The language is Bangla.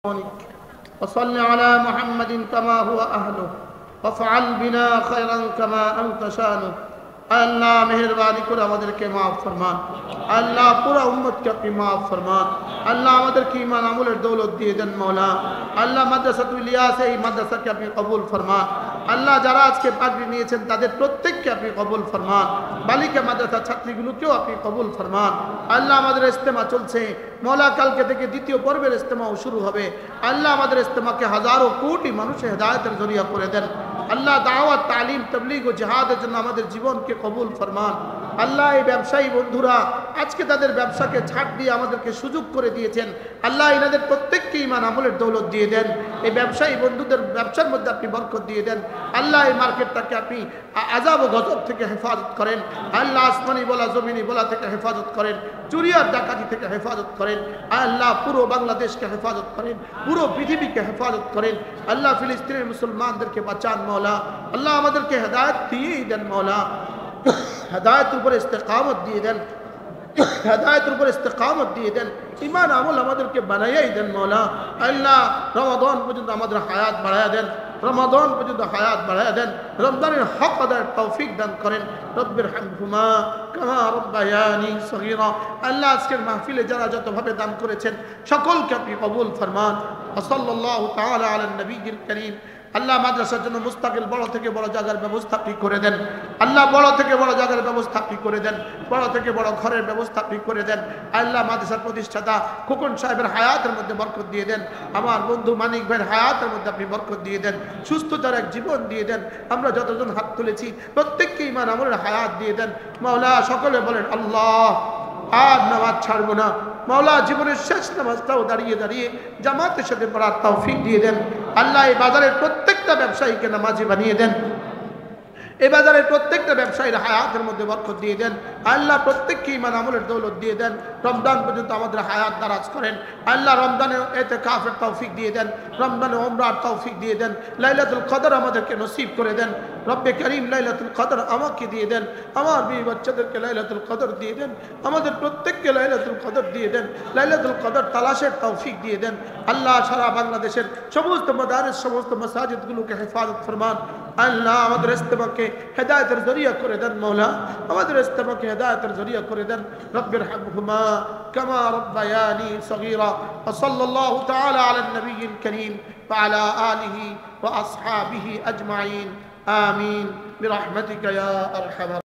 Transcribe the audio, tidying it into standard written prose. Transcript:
وصل على محمد كما هو أهله وفعل بنا خيرا كما أنت شانه আল্লাহ মেহেরবানি করে আমাদেরকে মাফ ফরমান আল্লাহ পুরো উম্মতকে আপনি মাফ ফরমান আল্লাহ আমাদেরকে ঈমান আমলের দৌলত দিয়ে দেন মওলা আল্লাহ মাদ্রাসাতুল ইলিয়াস এই মাদ্রাসাকে আপনি কবুল ফরমান আল্লাহ যারা আজকে পাগড়ি নিয়েছেন তাদের প্রত্যেককে আপনি কবুল ফরমান বালিকা মাদ্রাসা ছাত্রীগুলোকেও আপনি কবুল ফরমান আল্লাহ আমাদের ইজতেমা চলছে মওলা কালকে থেকে দ্বিতীয় পর্বের ইজতেমাও শুরু হবে আল্লাহ আমাদের ইজতেমাকে হাজারো কোটি মানুষের হেদায়েতের জরিয়া করে দেন আল্লাহ দাওয়াত তালিম তাবলীগ ও জিহাদের জন্য আমাদের জীবনকে কবুল ফরমান আল্লাহ এই ব্যবসায়ী বন্ধুরা আজকে তাদের ব্যবসাকে ছাড় দিয়ে আমাদেরকে সুযোগ করে দিয়েছেন আল্লাহ এনাদের প্রত্যেককে ঈমান আমলের দৌলত দিয়ে দেন এই ব্যবসায়ী বন্ধুদের ব্যবসার মধ্যে আপনি বরকত দিয়ে দেন আল্লাহ এই মার্কেটটাকে আপনি আযাব ও গজব থেকে হেফাজত করেন আল্লাহ আসমানি বলা জমিনি বলা থেকে হেফাজত করেন চুরি আর ডাকাতি থেকে হেফাজত করেন আল্লাহ পুরো বাংলাদেশকে হেফাজত করেন পুরো পৃথিবীকে হেফাজত করেন আল্লাহ ফিলিস্তিনের মুসলমানদেরকে বাঁচান মওলা আল্লাহ আমাদেরকে হেদায়েত দিয়েই দেন মওলা হেদায়েতের উপর ইস্তেকামত দিয়ে দেন হেদায়েতের উপর ইস্তেকামত দিয়ে দেন ঈমান আমল আমাদেরকে বানাইয়াই দেন মওলা আল্লাহ রমাদান পর্যন্ত আমাদের হায়াত বাড়ায়া দেন রমাদান পর্যন্ত হায়াত বাড়ায়া দেন রমজানের হক আদায়ের তৌফিক দান করেন রব্বির হামহুমা কামা রাব্বায়ানি সগীরা আল্লাহ আজকের মাহফিলে যারা যতভাবে দান করেছেন সকলকে আপনি কবুল ফরমান ওয়া সাল্লাল্লাহু তাআলা আলা নবিয়্যিল কারীম আল্লাহ মাদ্রাসার জন্য মুস্তাকিল বড় থেকে বড় জায়গার ব্যবস্থা আপনি করে দেন আল্লাহ বড় থেকে বড় জায়গার ব্যবস্থা আপনি করে দেন বড় থেকে বড় ঘরের ব্যবস্থা আপনি করে দেন আল্লাহ মাদ্রাসার প্রতিষ্ঠাতা খোকন সাহেবের হায়াতের মধ্যে বরকত দিয়ে দেন আমার বন্ধু মানিক ভাইয়ের হায়াতের মধ্যে আপনি বরকত দিয়ে দেন সুস্থতার এক জীবন দিয়ে দেন আমরা যতজন হাত তুলেছি প্রত্যেককে ঈমান আমলের হায়াত দিয়ে দেন মাওলা সকলে বলেন আল্লাহ আর নামাজ ছাড়বো না মাওলা জীবনের শেষ নামাজটাও দাঁড়িয়ে দাঁড়িয়ে জামাতের সাথে পড়ার তৌফিক দিয়ে দেন আল্লাহ এই বাজারের প্রত্যেকটা ব্যবসায়ীকে নামাজি বানিয়ে দেন এই বাজারের প্রত্যেকটা ব্যবসায়ীর হায়াতের মধ্যে বরকত দিয়ে দেন আল্লাহ প্রত্যেককে ঈমান আমলের দৌলত দিয়ে দেন রমজান পর্যন্ত আমাদের হায়াত দারাজ করেন আল্লাহ রমজানে ইতিকাফের তৌফিক দিয়ে দেন রমজানে উমরার তৌফিক দিয়ে দেন লাইলাতুল কদর আমাদেরকে নসিব করে দেন রব্বে করিম লাইলাতুল কদর আমাকে দিয়ে দেন আমার বিবি বাচ্চাদেরকে লাইলাতুল কদর দিয়ে দেন আমাদের প্রত্যেককে লাইলাতুল কদর দিয়ে দেন লাইলাতুল কদর তালাশের তৌফিক দিয়ে দেন আল্লাহ সারা বাংলাদেশের সমস্ত মাদারিস সমস্ত মাসাজিদগুলোকে হেফাজত ফরমান আল্লাহ আমাদের ইজতেমাকে হেদায়েতের জরিয়া করে দেন মওলা আমাদের ইজতেমাকে হেদায়েতের জরিয়া করে দেন রব্বির হামহুমা কামা রাব্বায়ানি সগীরা ওয়া সাল্লাল্লাহু তাআলা আলা নবিয়্যিল কারীম ওয়া আলা আলিহি ওয়া আসহাবিহি আজমাইন আমিন বিরহমাতিকা ইয়া আরহামার